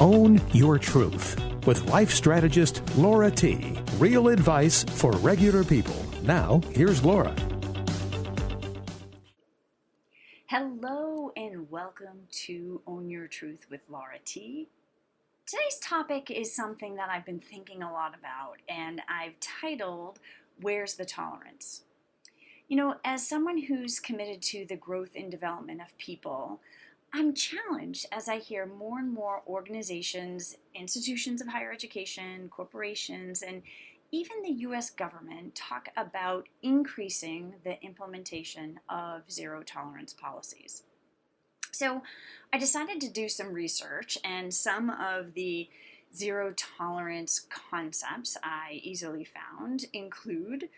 Own Your Truth with life strategist Laura T. Real advice for regular people. Now, here's Laura. Hello and welcome to Own Your Truth with Laura T. Today's topic is something that I've been thinking a lot about, and I've titled, Where's the Tolerance? You know, as someone who's committed to the growth and development of people, I'm challenged as I hear more and more organizations, institutions of higher education, corporations, and even the U.S. government talk about increasing the implementation of zero tolerance policies. So I decided to do some research, and some of the zero tolerance concepts I easily found include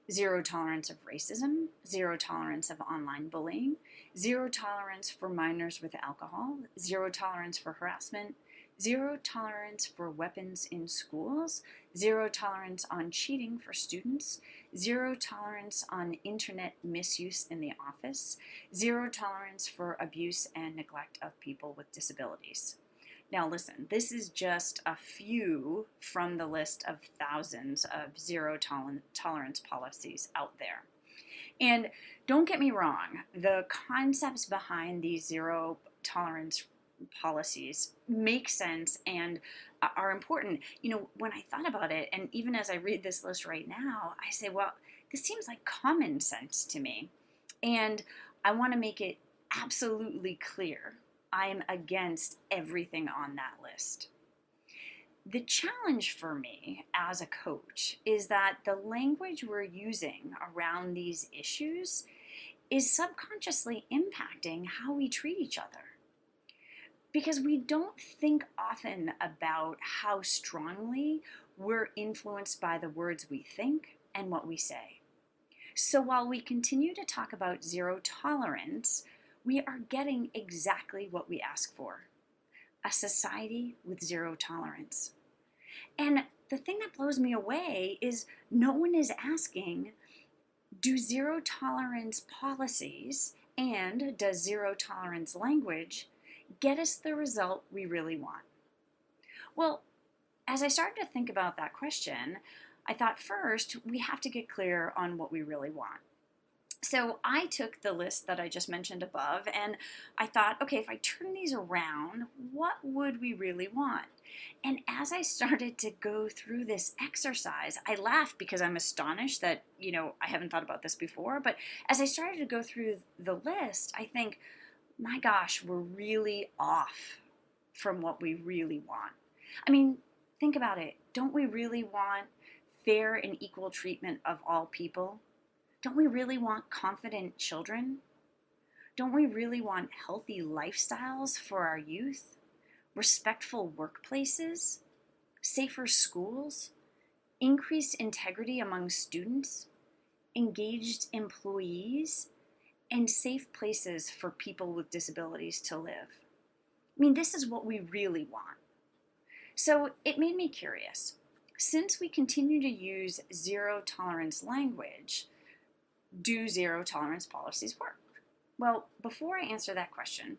zero tolerance of racism, zero tolerance of online bullying, zero tolerance for minors with alcohol, zero tolerance for harassment, zero tolerance for weapons in schools, zero tolerance on cheating for students, zero tolerance on internet misuse in the office, zero tolerance for abuse and neglect of people with disabilities. Now listen, this is just a few from the list of thousands of zero tolerance policies out there. And don't get me wrong, the concepts behind these zero tolerance policies make sense and are important. You know, when I thought about it, and even as I read this list right now, I say, well, this seems like common sense to me. And I want to make it absolutely clear I am against everything on that list. The challenge for me as a coach is that the language we're using around these issues is subconsciously impacting how we treat each other. Because we don't think often about how strongly we're influenced by the words we think and what we say. So while we continue to talk about zero tolerance, we are getting exactly what we ask for: a society with zero tolerance. And the thing that blows me away is no one is asking, do zero tolerance policies and does zero tolerance language get us the result we really want? Well, as I started to think about that question, I thought first we have to get clear on what we really want. So I took the list that I just mentioned above and I thought, okay, if I turn these around, what would we really want? And as I started to go through this exercise, I laughed because I'm astonished that, I haven't thought about this before. But as I started to go through the list, I think, my gosh, we're really off from what we really want. I mean, think about it. Don't we really want fair and equal treatment of all people? Don't we really want confident children? Don't we really want healthy lifestyles for our youth? Respectful workplaces? Safer schools? Increased integrity among students? Engaged employees? And safe places for people with disabilities to live? I mean, this is what we really want. So it made me curious. Since we continue to use zero tolerance language, do zero tolerance policies work? Well, before I answer that question,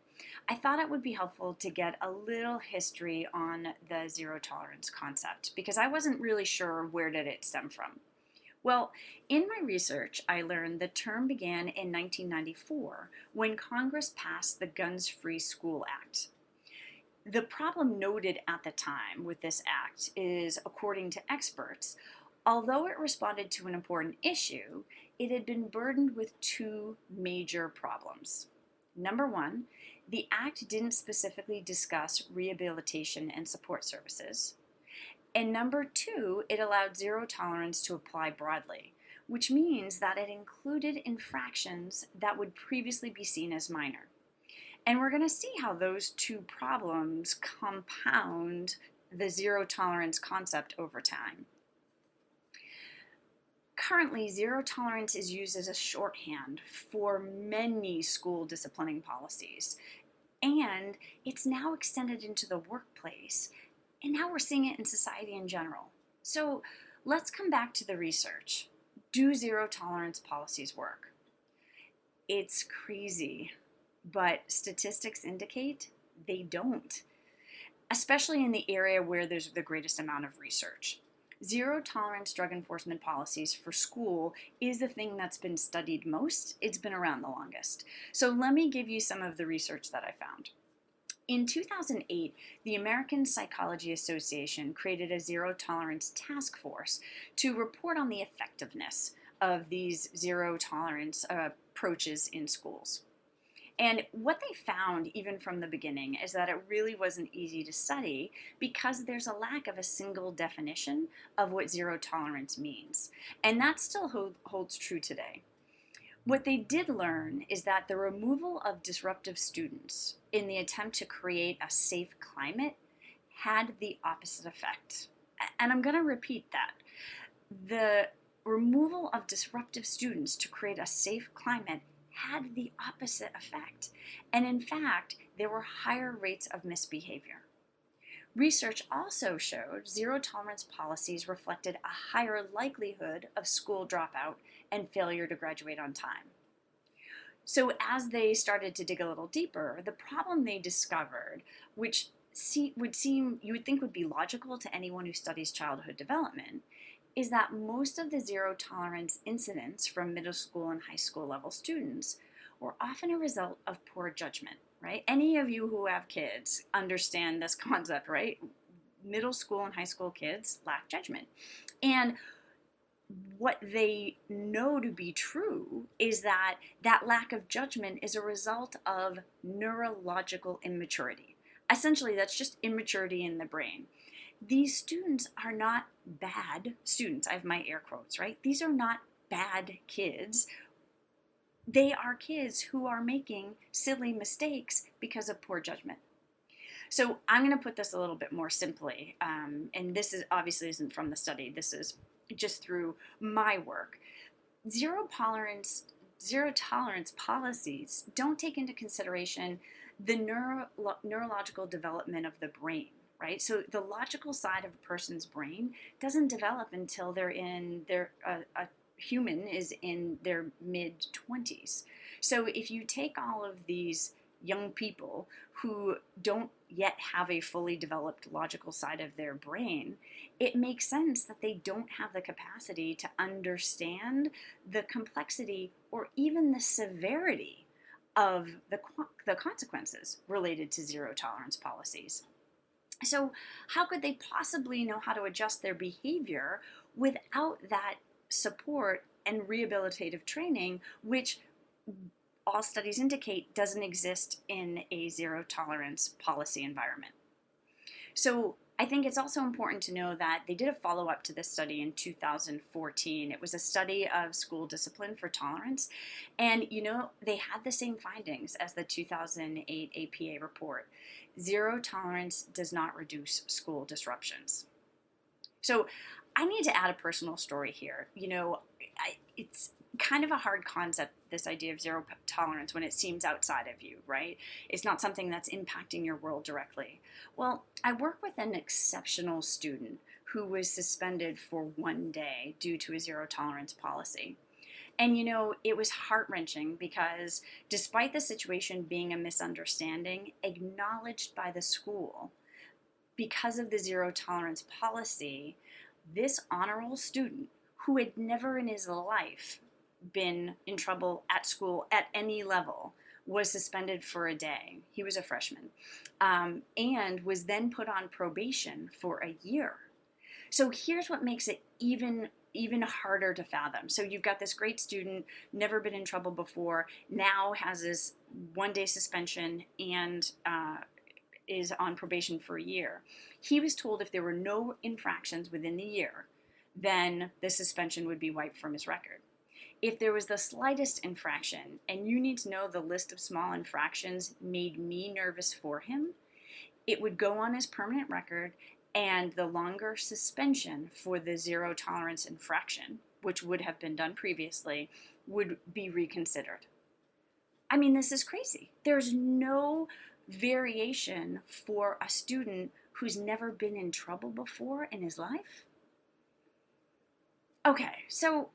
I thought it would be helpful to get a little history on the zero tolerance concept because I wasn't really sure where did it stem from. Well, in my research, I learned the term began in 1994 when Congress passed the Guns-Free School Act. The problem noted at the time with this act is, according to experts, although it responded to an important issue, it had been burdened with two major problems. Number one, the act didn't specifically discuss rehabilitation and support services. And number two, it allowed zero tolerance to apply broadly, which means that it included infractions that would previously be seen as minor. And we're going to see how those two problems compound the zero tolerance concept over time. Currently, zero tolerance is used as a shorthand for many school disciplining policies, and it's now extended into the workplace, and now we're seeing it in society in general. So let's come back to the research. Do zero tolerance policies work? It's crazy, but statistics indicate they don't. especially in the area where there's the greatest amount of research. Zero tolerance drug enforcement policies for school is the thing that's been studied most. It's been around the longest. So let me give you some of the research that I found. In 2008, the American Psychology Association created a zero tolerance task force to report on the effectiveness of these zero tolerance approaches in schools. And what they found, even from the beginning, is that it really wasn't easy to study because there's a lack of a single definition of what zero tolerance means. And that still holds true today. What they did learn is that the removal of disruptive students in the attempt to create a safe climate had the opposite effect. And I'm going to repeat that. The removal of disruptive students to create a safe climate had the opposite effect. And in fact, there were higher rates of misbehavior. Research also showed zero tolerance policies reflected a higher likelihood of school dropout and failure to graduate on time. So as they started to dig a little deeper, the problem they discovered, which you would think would be logical to anyone who studies childhood development, is that most of the zero tolerance incidents from middle school and high school level students were often a result of poor judgment, right? Any of you who have kids understand this concept, right? Middle school and high school kids lack judgment. And what they know to be true is that that lack of judgment is a result of neurological immaturity. Essentially, that's just immaturity in the brain. These students are not bad students. I have my air quotes, right? These are not bad kids. They are kids who are making silly mistakes because of poor judgment. So I'm going to put this a little bit more simply, and this is obviously isn't from the study. This is just through my work. Zero tolerance policies don't take into consideration the neurological development of the brain, right? So the logical side of a person's brain doesn't develop until a human is in their mid-20s. So if you take all of these young people who don't yet have a fully developed logical side of their brain, it makes sense that they don't have the capacity to understand the complexity or even the severity of the consequences related to zero tolerance policies. So how could they possibly know how to adjust their behavior without that support and rehabilitative training, which all studies indicate doesn't exist in a zero tolerance policy environment? So I think it's also important to know that they did a follow-up to this study in 2014. It was a study of school discipline for tolerance. And, they had the same findings as the 2008 APA report. Zero tolerance does not reduce school disruptions. So I need to add a personal story here. It's kind of a hard concept, this idea of zero tolerance, when it seems outside of you, right? It's not something that's impacting your world directly. Well, I work with an exceptional student who was suspended for 1 day due to a zero tolerance policy. And it was heart-wrenching because despite the situation being a misunderstanding acknowledged by the school, because of the zero tolerance policy, this honor roll student, who had never in his life been in trouble at school at any level, was suspended for a day. He was a freshman, and was then put on probation for a year. So here's what makes it even harder to fathom. So you've got this great student, never been in trouble before, now has this 1 day suspension and is on probation for a year. He was told if there were no infractions within the year, then the suspension would be wiped from his record. If there was the slightest infraction, and you need to know the list of small infractions made me nervous for him, it would go on his permanent record, and the longer suspension for the zero tolerance infraction, which would have been done previously, would be reconsidered. I mean, this is crazy. There's no variation for a student who's never been in trouble before in his life. Okay, so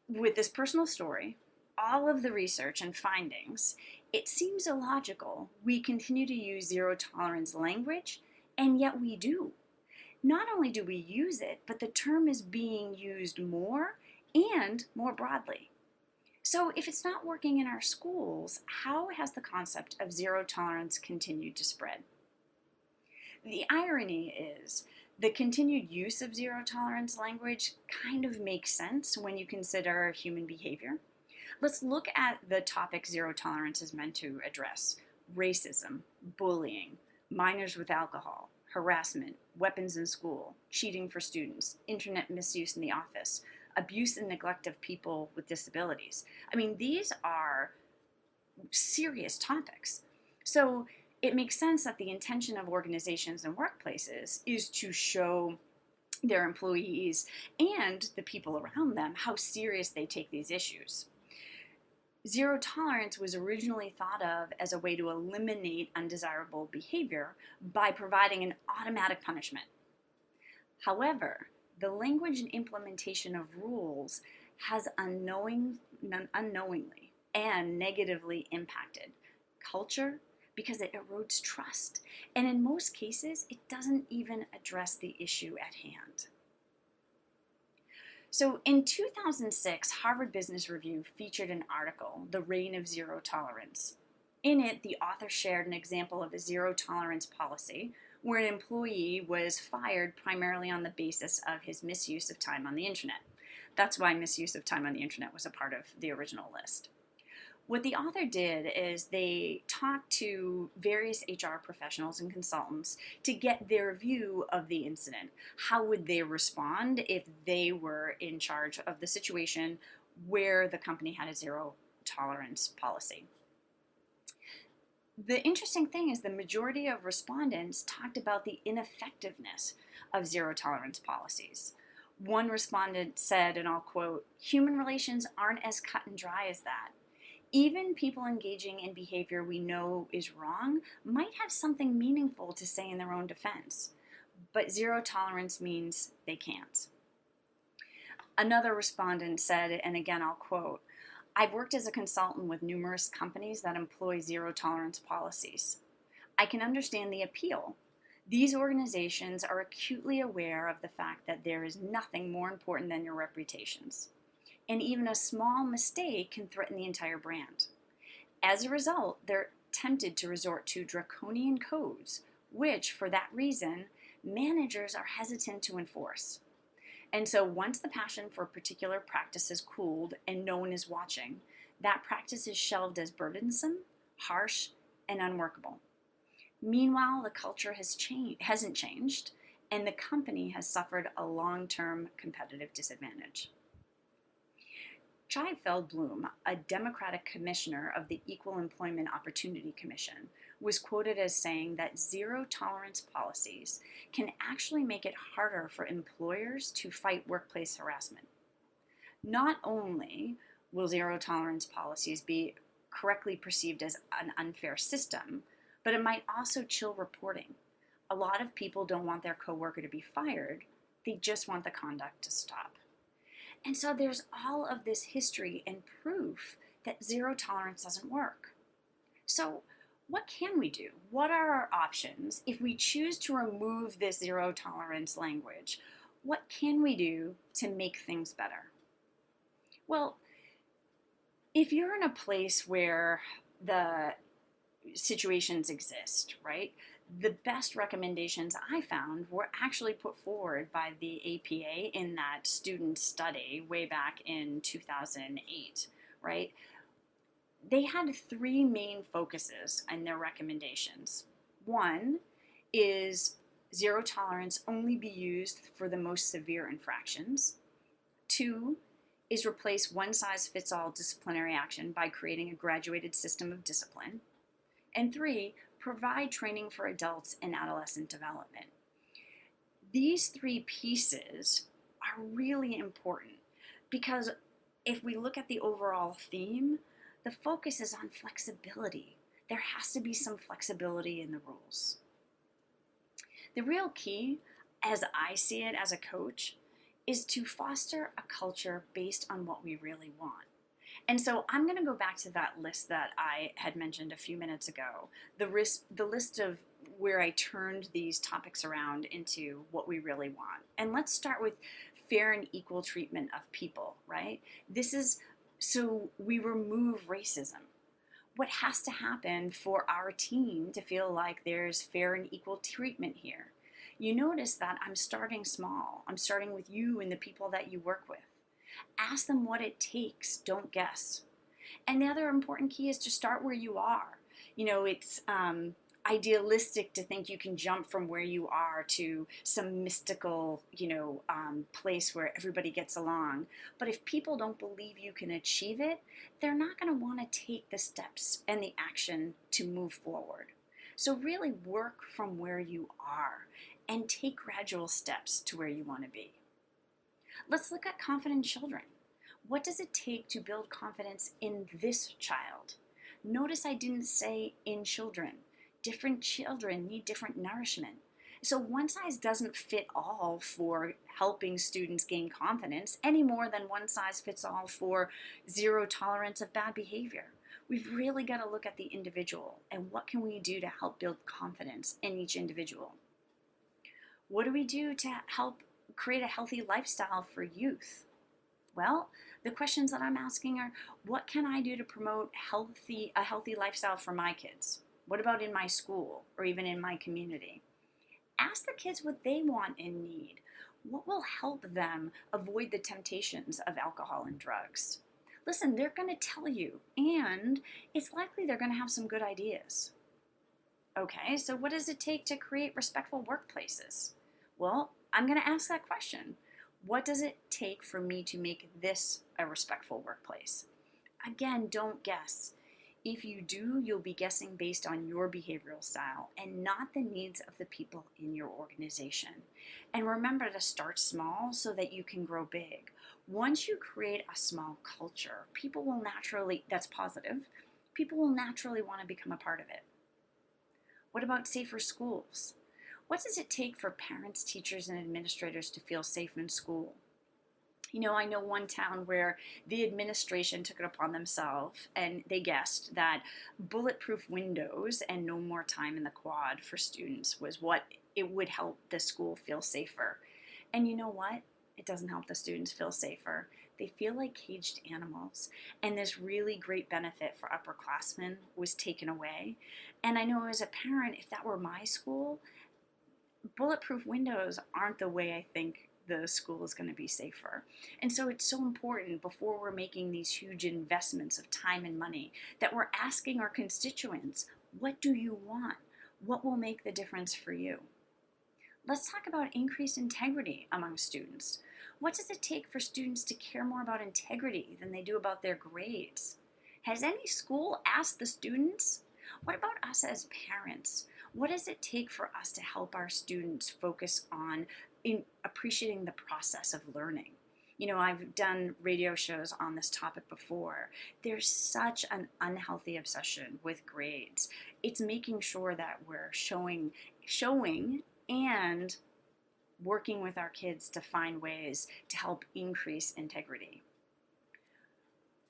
with this personal story, all of the research and findings, it seems illogical we continue to use zero tolerance language And yet we do. Not only do we use it, but the term is being used more and more broadly. So if it's not working in our schools, how has the concept of zero tolerance continued to spread? The irony is the continued use of zero tolerance language kind of makes sense when you consider human behavior. Let's look at the topic zero tolerance is meant to address: racism, bullying, minors with alcohol, harassment, weapons in school, cheating for students, internet misuse in the office, abuse and neglect of people with disabilities. I mean, these are serious topics. So it makes sense that the intention of organizations and workplaces is to show their employees and the people around them how serious they take these issues. Zero tolerance was originally thought of as a way to eliminate undesirable behavior by providing an automatic punishment. However, the language and implementation of rules has unknowingly and negatively impacted culture because it erodes trust. And in most cases, it doesn't even address the issue at hand. So in 2006, Harvard Business Review featured an article, The Reign of Zero Tolerance. In it, the author shared an example of a zero tolerance policy where an employee was fired primarily on the basis of his misuse of time on the internet. That's why misuse of time on the internet was a part of the original list. What the author did is they talked to various HR professionals and consultants to get their view of the incident. How would they respond if they were in charge of the situation where the company had a zero tolerance policy? The interesting thing is the majority of respondents talked about the ineffectiveness of zero tolerance policies. One respondent said, and I'll quote, "Human relations aren't as cut and dry as that. Even people engaging in behavior we know is wrong might have something meaningful to say in their own defense, but zero tolerance means they can't." Another respondent said, and again I'll quote, "I've worked as a consultant with numerous companies that employ zero tolerance policies. I can understand the appeal. These organizations are acutely aware of the fact that there is nothing more important than your reputations. And even a small mistake can threaten the entire brand. As a result, they're tempted to resort to draconian codes, which, for that reason, managers are hesitant to enforce. And so once the passion for a particular practice is cooled and no one is watching, that practice is shelved as burdensome, harsh, and unworkable. Meanwhile, the culture hasn't changed, and the company has suffered a long-term competitive disadvantage." Chai Feldblum, a Democratic commissioner of the Equal Employment Opportunity Commission, was quoted as saying that zero tolerance policies can actually make it harder for employers to fight workplace harassment. Not only will zero tolerance policies be correctly perceived as an unfair system, but it might also chill reporting. A lot of people don't want their coworker to be fired, they just want the conduct to stop. And so there's all of this history and proof that zero tolerance doesn't work. So what can we do? What are our options if we choose to remove this zero tolerance language? What can we do to make things better? Well, if you're in a place where the situations exist, right? The best recommendations I found were actually put forward by the APA in that student study way back in 2008, right? They had three main focuses in their recommendations. One is zero tolerance only be used for the most severe infractions. Two is replace one-size-fits-all disciplinary action by creating a graduated system of discipline. And three, provide training for adults in adolescent development. These three pieces are really important because if we look at the overall theme, the focus is on flexibility. There has to be some flexibility in the rules. The real key, as I see it as a coach, is to foster a culture based on what we really want. And so I'm going to go back to that list that I had mentioned a few minutes ago, the list of where I turned these topics around into what we really want. And let's start with fair and equal treatment of people, right? This is so we remove racism. What has to happen for our team to feel like there's fair and equal treatment here? You notice that I'm starting small. I'm starting with you and the people that you work with. Ask them what it takes, don't guess. And the other important key is to start where you are. It's idealistic to think you can jump from where you are to some mystical, place where everybody gets along. But if people don't believe you can achieve it, they're not going to want to take the steps and the action to move forward. So really work from where you are and take gradual steps to where you want to be. Let's look at confident children. What does it take to build confidence in this child? Notice I didn't say in children. Different children need different nourishment. So one size doesn't fit all for helping students gain confidence any more than one size fits all for zero tolerance of bad behavior. We've really got to look at the individual and what can we do to help build confidence in each individual. What do we do to help create a healthy lifestyle for youth? Well, the questions that I'm asking are, what can I do to promote a healthy lifestyle for my kids? What about in my school or even in my community? Ask the kids what they want and need. What will help them avoid the temptations of alcohol and drugs? Listen, they're going to tell you, and it's likely they're going to have some good ideas. Okay, so what does it take to create respectful workplaces? Well, I'm going to ask that question. What does it take for me to make this a respectful workplace? Again, don't guess. If you do, you'll be guessing based on your behavioral style and not the needs of the people in your organization. And remember to start small so that you can grow big. Once you create a small culture, that's positive, people will naturally want to become a part of it. What about safer schools? What does it take for parents, teachers, and administrators to feel safe in school? I know one town where the administration took it upon themselves and they guessed that bulletproof windows and no more time in the quad for students was what it would help the school feel safer. And you know what? It doesn't help the students feel safer. They feel like caged animals. And this really great benefit for upperclassmen was taken away. And I know as a parent, if that were my school, bulletproof windows aren't the way I think the school is going to be safer. And so it's so important before we're making these huge investments of time and money that we're asking our constituents, what do you want? What will make the difference for you? Let's talk about increased integrity among students. What does it take for students to care more about integrity than they do about their grades? Has any school asked the students? What about us as parents? What does it take for us to help our students focus on appreciating the process of learning? I've done radio shows on this topic before. There's such an unhealthy obsession with grades. It's making sure that we're showing and working with our kids to find ways to help increase integrity.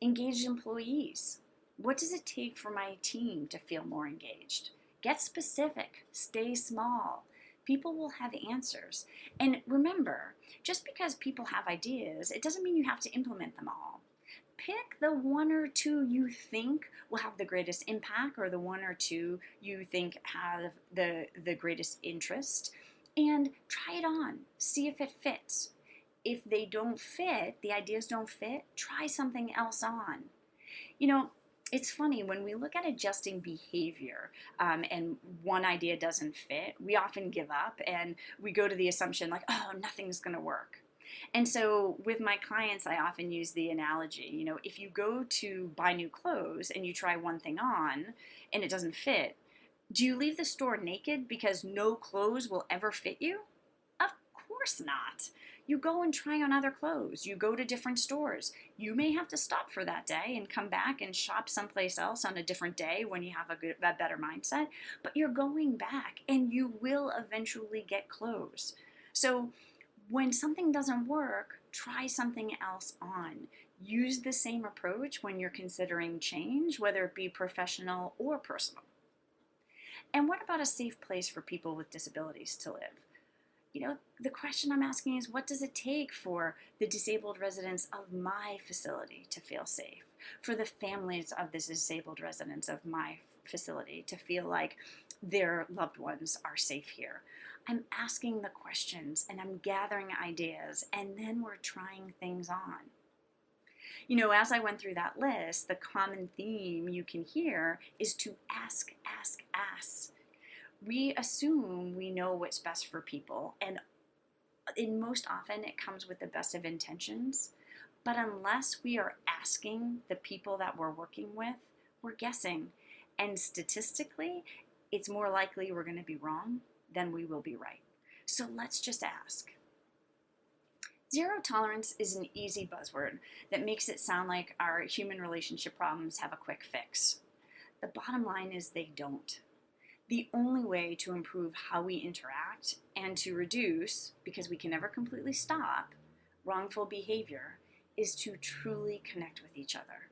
Engaged employees. What does it take for my team to feel more engaged? Get specific, stay small. People will have answers. And remember, just because people have ideas, it doesn't mean you have to implement them all. Pick the one or two you think will have the greatest impact or the one or two you think have the greatest interest and try it on. See if it fits. If they don't fit, the ideas don't fit, try something else on. It's funny, when we look at adjusting behavior and one idea doesn't fit, we often give up and we go to the assumption like, oh, nothing's going to work. And so with my clients, I often use the analogy, if you go to buy new clothes and you try one thing on and it doesn't fit, do you leave the store naked because no clothes will ever fit you? Of course not. You go and try on other clothes. You go to different stores. You may have to stop for that day and come back and shop someplace else on a different day when you have a better mindset. But you're going back and you will eventually get clothes. So when something doesn't work, try something else on. Use the same approach when you're considering change, whether it be professional or personal. And what about a safe place for people with disabilities to live? The question I'm asking is, what does it take for the disabled residents of my facility to feel safe? For the families of the disabled residents of my facility to feel like their loved ones are safe here? I'm asking the questions and I'm gathering ideas, and then we're trying things on. As I went through that list, the common theme you can hear is to ask, ask, ask. We assume we know what's best for people, and most often it comes with the best of intentions. But unless we are asking the people that we're working with, we're guessing. And statistically, it's more likely we're going to be wrong than we will be right. So let's just ask. Zero tolerance is an easy buzzword that makes it sound like our human relationship problems have a quick fix. The bottom line is they don't. The only way to improve how we interact and to reduce, because we can never completely stop, wrongful behavior is to truly connect with each other.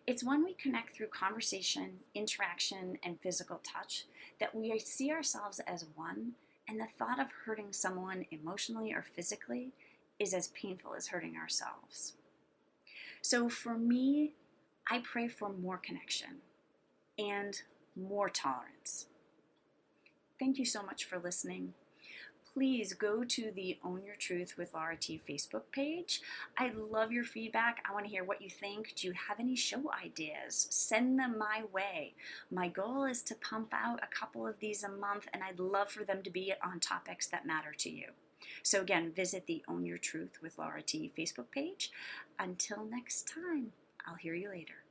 It's when we connect through conversation, interaction, and physical touch that we see ourselves as one, and the thought of hurting someone emotionally or physically is as painful as hurting ourselves. So for me, I pray for more connection and more tolerance. Thank you so much for listening. Please go to the Own Your Truth with Laura T Facebook page. I love your feedback. I want to hear what you think. Do you have any show ideas? Send them my way. My goal is to pump out a couple of these a month, and I'd love for them to be on topics that matter to you. So again, visit the Own Your Truth with Laura T Facebook page. Until next time, I'll hear you later.